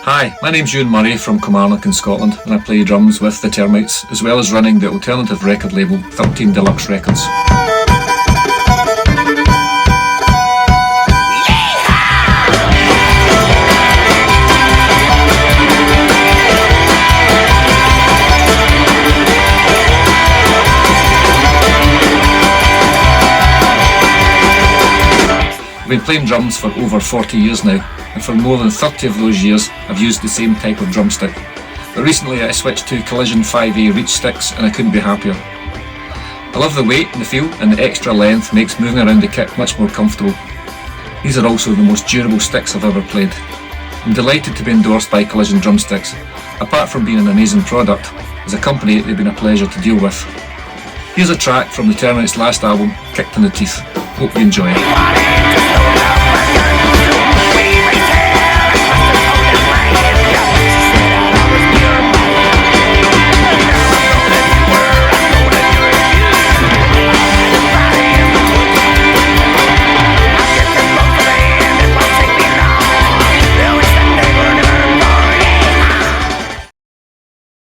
Hi, my name's Ewin from Kilmarnock in Scotland, and I play drums with the Termites, as well as running the alternative record label 13 Deluxe Records. I've been playing drums for over 40 years now, and for more than 30 of those years I've used the same type of drumstick. But recently I switched to Collision 5A Reach sticks and I couldn't be happier. I love the weight and the feel, and the extra length makes moving around the kit much more comfortable. These are also the most durable sticks I've ever played. I'm delighted to be endorsed by Collision Drumsticks. Apart from being an amazing product, as a company they've been a pleasure to deal with. Here's a track from the Termites' last album, Kicked in the Teeth. Hope you enjoy it.